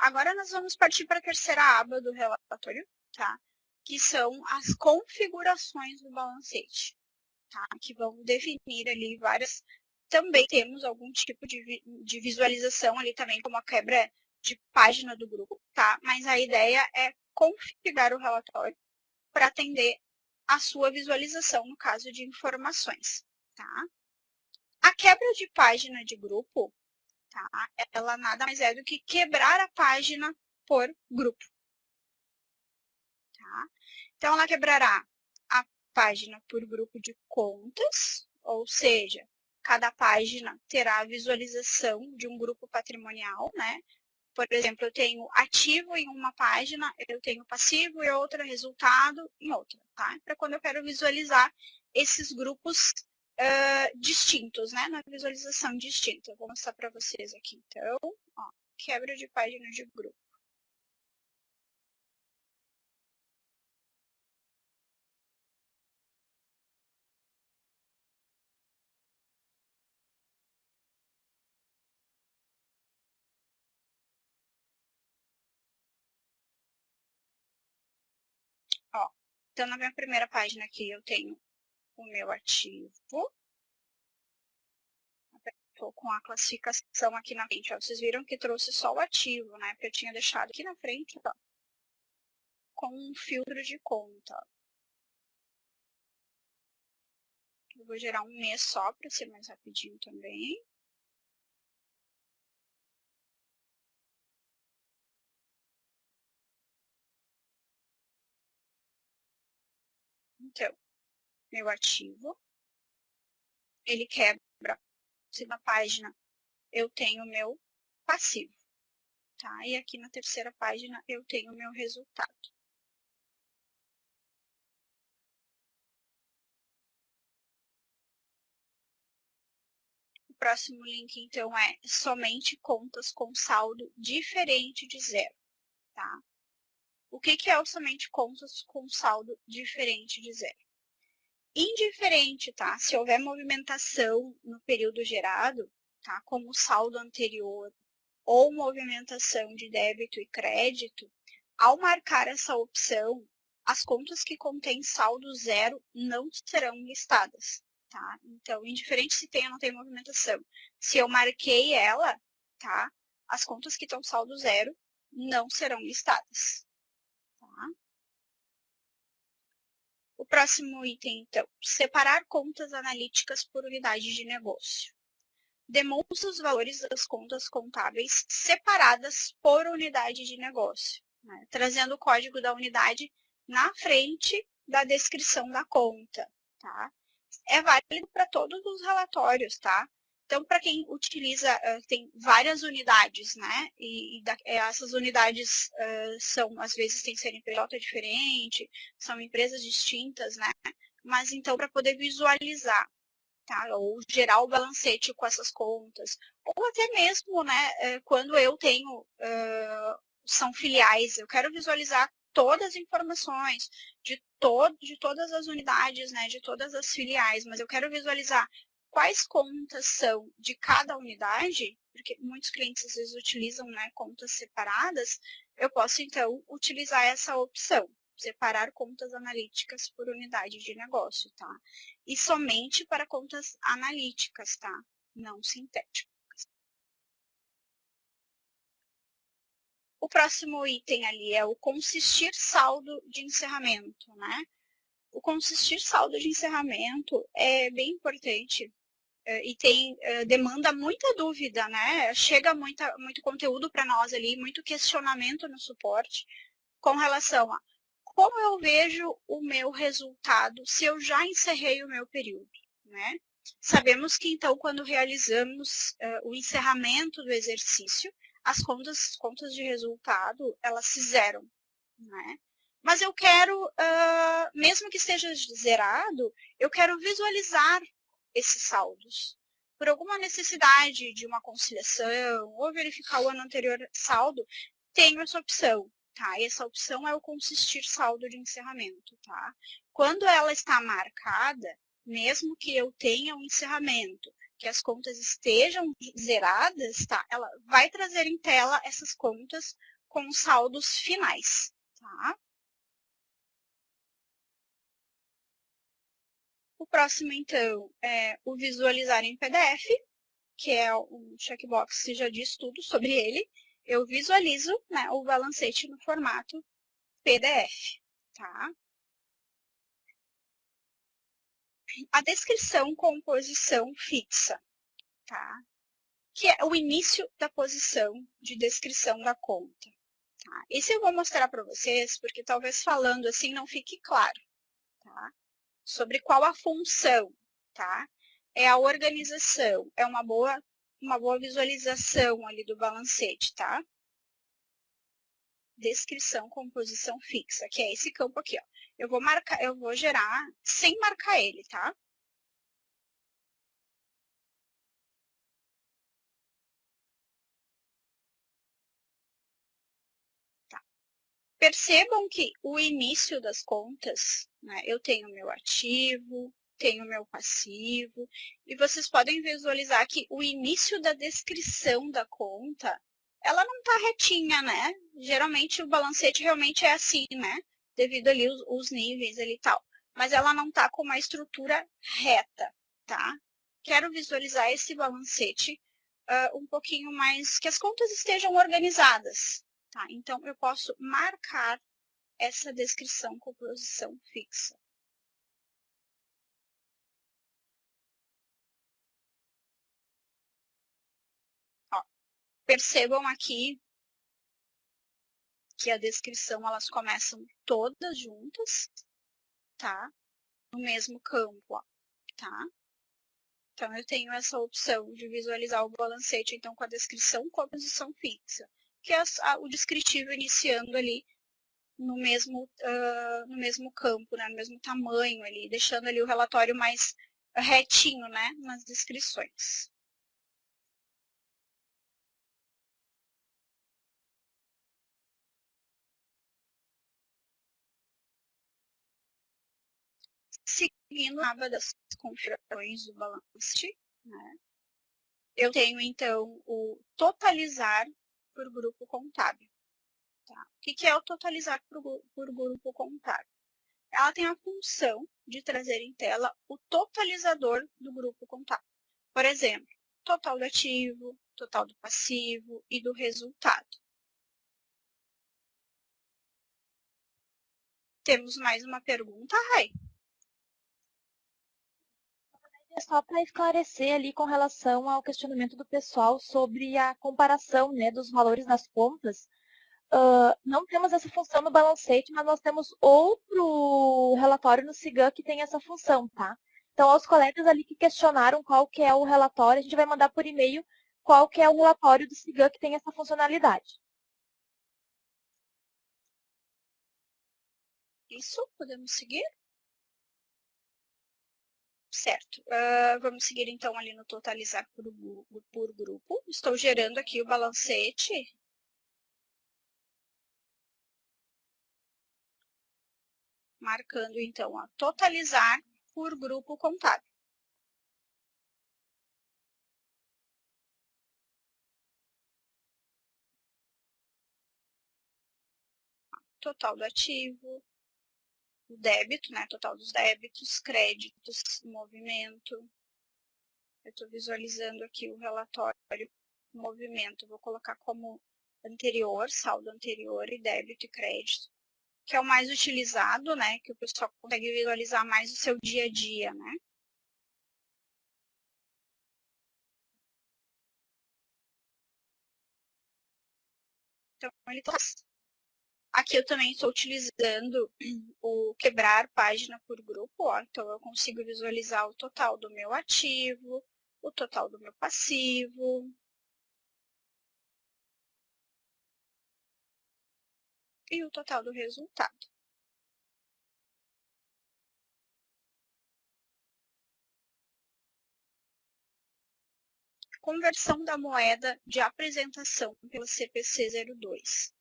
Agora nós vamos partir para a terceira aba do relatório, tá? Que são as configurações do balancete, tá? Que vão definir ali várias... Também temos algum tipo de visualização ali também, como a quebra de página do grupo, tá? Mas a ideia é configurar o relatório para atender a sua visualização no caso de informações, tá? A quebra de página de grupo, tá? Ela nada mais é do que quebrar a página por grupo, tá? Então, ela quebrará a página por grupo de contas, ou seja, cada página terá a visualização de um grupo patrimonial, né? Por exemplo, eu tenho ativo em uma página, eu tenho passivo em outra, resultado em outra, tá? Para quando eu quero visualizar esses grupos distintos, né? Na visualização distinta. Eu vou mostrar para vocês aqui, então, ó, quebra de página de grupo. Ó, então, na minha primeira página aqui, eu tenho o meu ativo. Estou com a classificação aqui na frente. Ó. Vocês viram que trouxe só o ativo, né? Porque eu tinha deixado aqui na frente, ó, com um filtro de conta. Eu vou gerar um mês só para ser mais rapidinho também. Então, meu ativo, ele quebra. Se na página eu tenho o meu passivo, tá? E aqui na terceira página eu tenho o meu resultado. O próximo link, então, é somente contas com saldo diferente de zero, tá? O que é o somente contas com saldo diferente de zero? Indiferente, tá? Se houver movimentação no período gerado, tá? Como o saldo anterior ou movimentação de débito e crédito, ao marcar essa opção, as contas que contêm saldo zero não serão listadas, tá? Então, indiferente se tem ou não tem movimentação, se eu marquei ela, tá? As contas que estão saldo zero não serão listadas, tá? O próximo item, então, separar contas analíticas por unidade de negócio. Demonstra os valores das contas contábeis separadas por unidade de negócio, né? Trazendo o código da unidade na frente da descrição da conta, tá? É válido para todos os relatórios, tá? Então, para quem utiliza, tem várias unidades, né? Essas unidades são, às vezes, tem CNPJ diferente, são empresas distintas, né? Mas, então, para poder visualizar, tá? Ou gerar o balancete com essas contas, ou até mesmo, né, quando eu tenho, são filiais, eu quero visualizar todas as informações de todas as unidades, né, de todas as filiais, mas eu quero visualizar quais contas são de cada unidade, porque muitos clientes às vezes utilizam, né, contas separadas, eu posso então utilizar essa opção, separar contas analíticas por unidade de negócio, tá? E somente para contas analíticas, tá? Não sintéticas. O próximo item ali é o consistir saldo de encerramento, né? O consistir saldo de encerramento é bem importante e demanda muita dúvida, né? Chega muito conteúdo para nós ali, muito questionamento no suporte com relação a como eu vejo o meu resultado se eu já encerrei o meu período, né? Sabemos que, então, quando realizamos o encerramento do exercício, as contas de resultado, elas se zeram, né? Mas eu quero, mesmo que esteja zerado, eu quero visualizar esses saldos. Por alguma necessidade de uma conciliação ou verificar o ano anterior saldo, tenho essa opção, tá? E essa opção é o consistir saldo de encerramento, tá? Quando ela está marcada, mesmo que eu tenha um encerramento que as contas estejam zeradas, tá? Ela vai trazer em tela essas contas com os saldos finais, tá? O próximo, então, é o visualizar em PDF, que é um checkbox que já diz tudo sobre ele. Eu visualizo, né, o balancete no formato PDF, tá? A descrição com posição fixa, tá? Que é o início da posição de descrição da conta. Tá? Esse eu vou mostrar para vocês, porque talvez falando assim não fique claro, tá? Sobre qual a função, tá? É a organização, é uma boa visualização ali do balancete, tá? Descrição com posição fixa, que é esse campo aqui, ó. Eu vou gerar sem marcar ele, tá? Tá. Percebam que o início das contas, né, eu tenho meu ativo, tenho meu passivo, e vocês podem visualizar que o início da descrição da conta, ela não está retinha, né? Geralmente o balancete realmente é assim, né? Devido ali os níveis ali e tal. Mas ela não está com uma estrutura reta, tá? Quero visualizar esse balancete um pouquinho mais, que as contas estejam organizadas, tá? Então, eu posso marcar essa descrição com posição fixa. Ó, percebam aqui que a descrição, elas começam todas juntas, tá? No mesmo campo, ó, tá? Então, eu tenho essa opção de visualizar o balancete, então, com a descrição com a posição fixa, que é o descritivo iniciando ali no mesmo campo, né? No mesmo tamanho ali, deixando ali o relatório mais retinho, né? Nas descrições. Seguindo a aba das configurações do balancete, né? Eu tenho, então, o totalizar por grupo contábil. Tá? O que é o totalizar por grupo contábil? Ela tem a função de trazer em tela o totalizador do grupo contábil. Por exemplo, total do ativo, total do passivo e do resultado. Temos mais uma pergunta, Rai? É só para esclarecer ali com relação ao questionamento do pessoal sobre a comparação, né, dos valores nas contas. Não temos essa função no balancete, mas nós temos outro relatório no SIGAN que tem essa função, tá? Então, aos colegas ali que questionaram qual que é o relatório, a gente vai mandar por e-mail qual que é o relatório do SIGAN que tem essa funcionalidade. Isso, podemos seguir? Certo. Vamos seguir, então, ali no totalizar por grupo. Estou gerando aqui o balancete. Marcando, então, a totalizar por grupo contábil. Total do ativo, o débito, né? Total dos débitos, créditos, movimento. Eu estou visualizando aqui o relatório movimento. Vou colocar como anterior, saldo anterior e débito e crédito, que é o mais utilizado, né? Que o pessoal consegue visualizar mais o seu dia a dia, né? Então, ele faz. Aqui eu também estou utilizando o quebrar página por grupo, ó. Então eu consigo visualizar o total do meu ativo, o total do meu passivo e o total do resultado. Conversão da moeda de apresentação pelo CPC 02.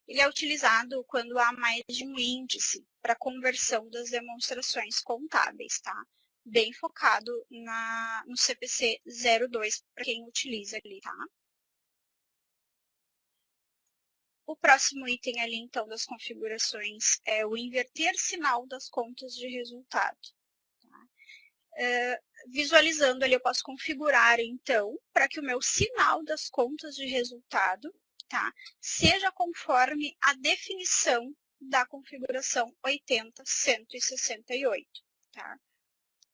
Ele é utilizado quando há mais de um índice para conversão das demonstrações contábeis, tá? bem focado no CPC 02 para quem utiliza ali, tá? O próximo item ali, então, das configurações é o inverter sinal das contas de resultado. Tá? Visualizando ali, eu posso configurar, então, para que o meu sinal das contas de resultado, tá, seja conforme a definição da configuração 80.168, tá?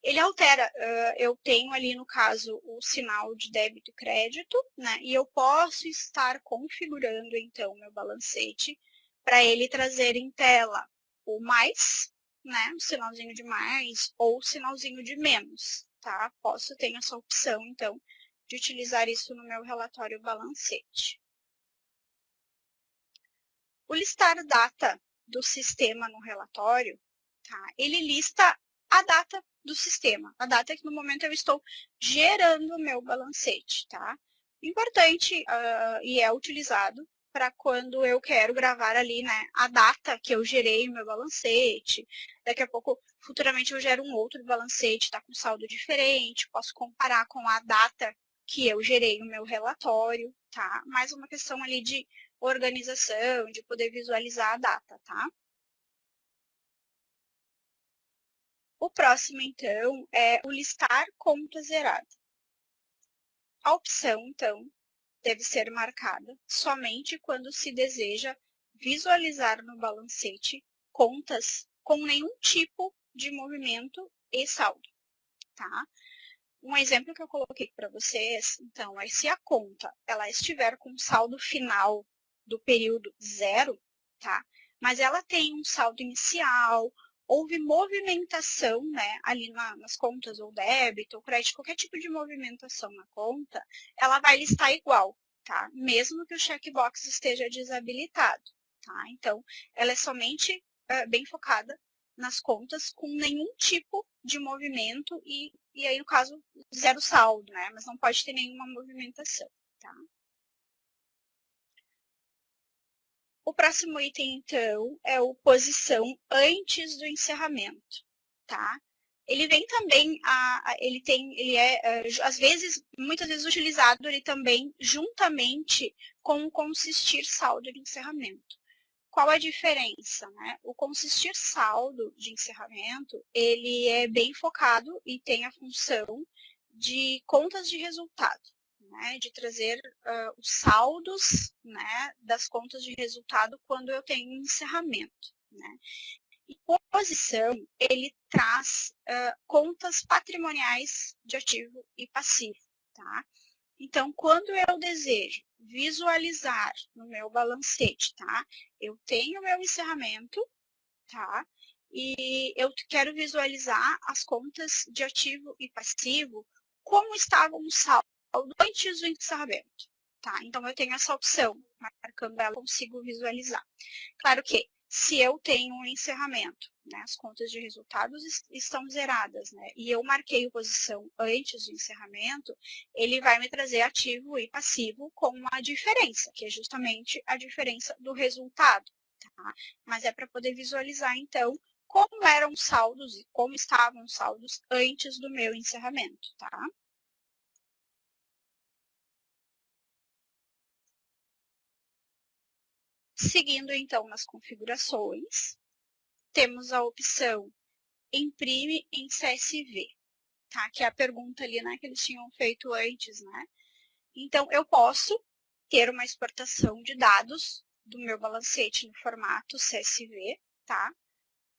Ele altera, eu tenho ali no caso o sinal de débito e crédito, né? E eu posso estar configurando então o meu balancete para ele trazer em tela o mais, né? O sinalzinho de mais ou o sinalzinho de menos, tá? Posso ter essa opção então de utilizar isso no meu relatório balancete. O listar data do sistema no relatório, tá? Ele lista a data do sistema, a data que no momento eu estou gerando o meu balancete, tá? Importante e é utilizado para quando eu quero gravar ali, né, a data que eu gerei o meu balancete. Daqui a pouco, futuramente, eu gero um outro balancete, tá com saldo diferente, posso comparar com a data que eu gerei no meu relatório, tá? Mais uma questão ali de organização, de poder visualizar a data, tá? O próximo, então, é o listar conta zerada. A opção, então, deve ser marcada somente quando se deseja visualizar no balancete contas com nenhum tipo de movimento e saldo, tá? Um exemplo que eu coloquei para vocês, então, é se a conta ela estiver com saldo final do período 0, tá? Mas ela tem um saldo inicial, houve movimentação, né, ali nas contas, ou débito, ou crédito, qualquer tipo de movimentação na conta, ela vai listar igual, tá? Mesmo que o checkbox esteja desabilitado, tá? Então, ela é somente bem focada nas contas com nenhum tipo de movimento e aí, no caso, zero saldo, né? Mas não pode ter nenhuma movimentação, tá? O próximo item, então, é o posição antes do encerramento, tá? Ele vem também, às vezes, muitas vezes utilizado ele também juntamente com o consistir saldo de encerramento. Qual a diferença, né? O consistir saldo de encerramento, ele é bem focado e tem a função de contas de resultado, né? De trazer os saldos, né, das contas de resultado quando eu tenho um encerramento, né? E posição, ele traz contas patrimoniais de ativo e passivo, tá? Então, quando eu desejo visualizar no meu balancete, tá? Eu tenho o meu encerramento, tá? E eu quero visualizar as contas de ativo e passivo, como estavam o saldo antes do encerramento, tá? Então, eu tenho essa opção, marcando ela, eu consigo visualizar. Claro que, se eu tenho um encerramento, né, as contas de resultados estão zeradas, né, e eu marquei a posição antes do encerramento, ele vai me trazer ativo e passivo com uma diferença, que é justamente a diferença do resultado, tá? Mas é para poder visualizar, então, como eram os saldos e como estavam os saldos antes do meu encerramento, tá? Seguindo, então, nas configurações, temos a opção imprime em CSV, tá? Que é a pergunta ali, né, que eles tinham feito antes, né? Então, eu posso ter uma exportação de dados do meu balancete no formato CSV, tá?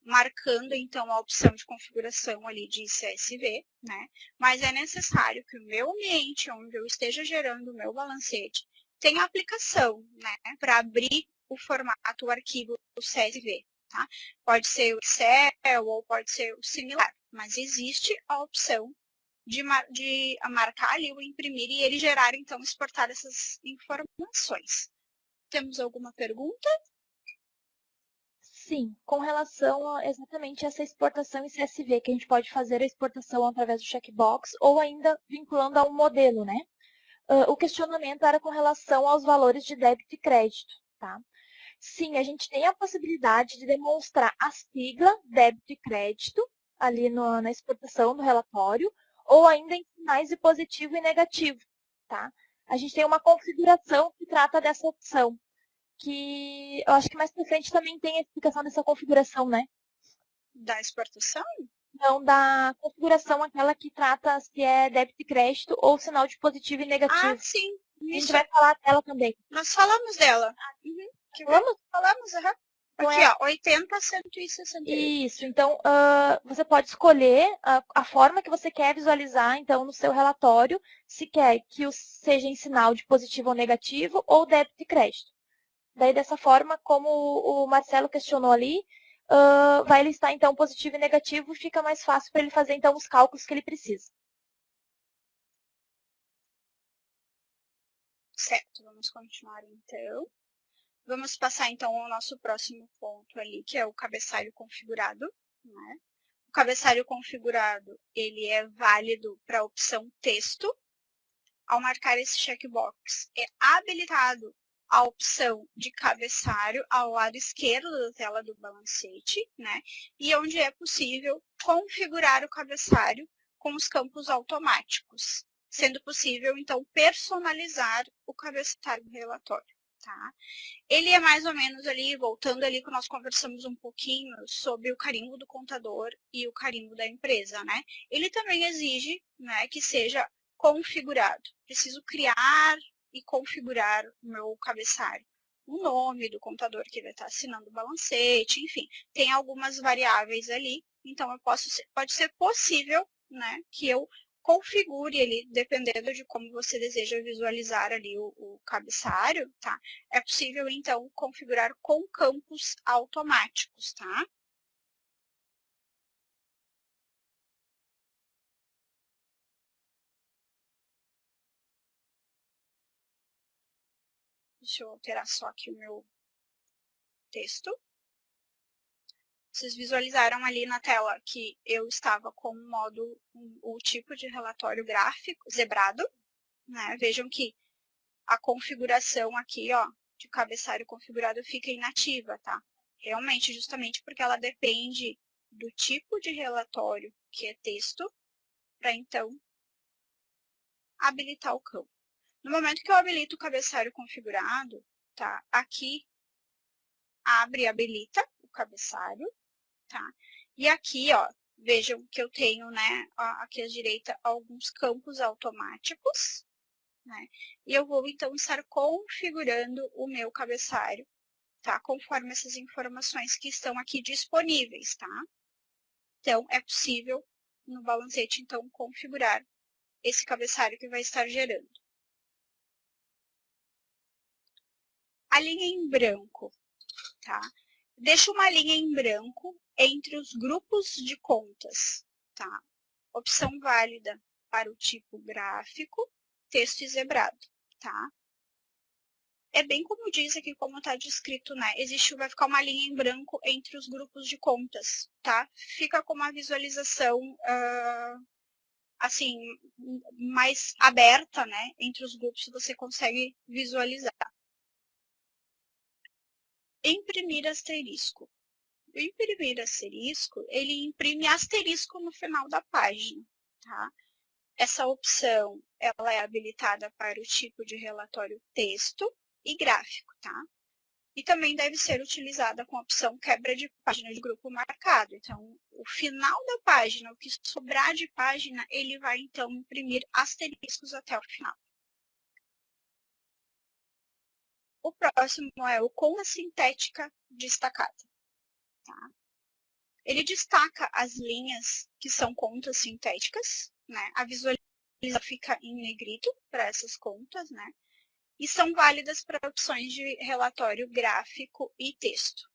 Marcando, então, a opção de configuração ali de CSV, né? Mas é necessário que o meu ambiente onde eu esteja gerando o meu balancete tenha aplicação, né? Para abrir o formato, o arquivo do CSV, tá? Pode ser o Excel ou pode ser o similar, mas existe a opção de marcar ali o imprimir e ele gerar, então, exportar essas informações. Temos alguma pergunta? Sim, com relação a exatamente essa exportação em CSV, que a gente pode fazer a exportação através do checkbox ou ainda vinculando a um modelo, né? O questionamento era com relação aos valores de débito e crédito, tá? Sim, a gente tem a possibilidade de demonstrar a sigla débito e crédito, ali na exportação do relatório, ou ainda em sinais de positivo e negativo, tá? A gente tem uma configuração que trata dessa opção, que eu acho que mais para frente também tem a explicação dessa configuração, né? Da exportação? Não, da configuração aquela que trata se é débito e crédito ou sinal de positivo e Ah, negativo. sim. A gente Isso. vai falar dela também. Nós falamos dela. Uhum. Quer ver? Falamos? Falamos, aham. Então Aqui, é ó, 80, 168. isso. Então, você pode escolher a forma que você quer visualizar, então, no seu relatório, se quer que seja em sinal de positivo ou negativo, ou débito e crédito. Daí, dessa forma, como o Marcelo questionou ali, vai listar, então, positivo e negativo, e fica mais fácil para ele fazer, então, os cálculos que ele precisa. Certo, vamos continuar então. Vamos passar então ao nosso próximo ponto ali, que é o cabeçalho configurado, né? O cabeçalho configurado, ele é válido para a opção texto. Ao marcar esse checkbox, é habilitado a opção de cabeçalho ao lado esquerdo da tela do balancete, né? E onde é possível configurar o cabeçalho com os campos automáticos, sendo possível, então, personalizar o cabeçalho do relatório, tá? Ele é mais ou menos ali, voltando ali que nós conversamos um pouquinho sobre o carimbo do contador e o carimbo da empresa, né? Ele também exige, né, que seja configurado. Preciso criar e configurar o meu cabeçalho. O nome do contador que vai estar assinando o balancete, enfim, tem algumas variáveis ali. Então, pode ser possível, né, que eu configure ele, dependendo de como você deseja visualizar ali o cabeçalho, tá? É possível, então, configurar com campos automáticos, tá? Deixa eu alterar só aqui o meu texto. Vocês visualizaram ali na tela que eu estava com o modo, o tipo de relatório gráfico zebrado, né? Vejam que a configuração aqui, ó, de cabeçalho configurado fica inativa, tá? Realmente, justamente porque ela depende do tipo de relatório, que é texto, para então habilitar o campo. No momento que eu habilito o cabeçalho configurado, tá? Aqui abre e habilita o cabeçalho, tá? E aqui, ó, vejam que eu tenho, né, aqui à direita, alguns campos automáticos, né? E eu vou, então, estar configurando o meu cabeçalho, tá? Conforme essas informações que estão aqui disponíveis, tá? Então, é possível no balancete, então, configurar esse cabeçalho que vai estar gerando. A linha em branco, tá? Deixa uma linha em branco entre os grupos de contas, tá? Opção válida para o tipo gráfico, texto e zebrado, tá? É bem como diz aqui, como está descrito, né? Vai ficar uma linha em branco entre os grupos de contas, tá? Fica com uma visualização, assim, mais aberta, né? Entre os grupos você consegue visualizar. Imprimir asterisco. O imprimir asterisco, ele imprime asterisco no final da página, tá? Essa opção, ela é habilitada para o tipo de relatório texto e gráfico, tá? E também deve ser utilizada com a opção quebra de página de grupo marcado. Então, o final da página, o que sobrar de página, ele vai, então, imprimir asteriscos até o final. O próximo é o conta sintética destacada, tá? Ele destaca as linhas que são contas sintéticas, né? A visualização fica em negrito para essas contas, né? E são válidas para opções de relatório gráfico e texto,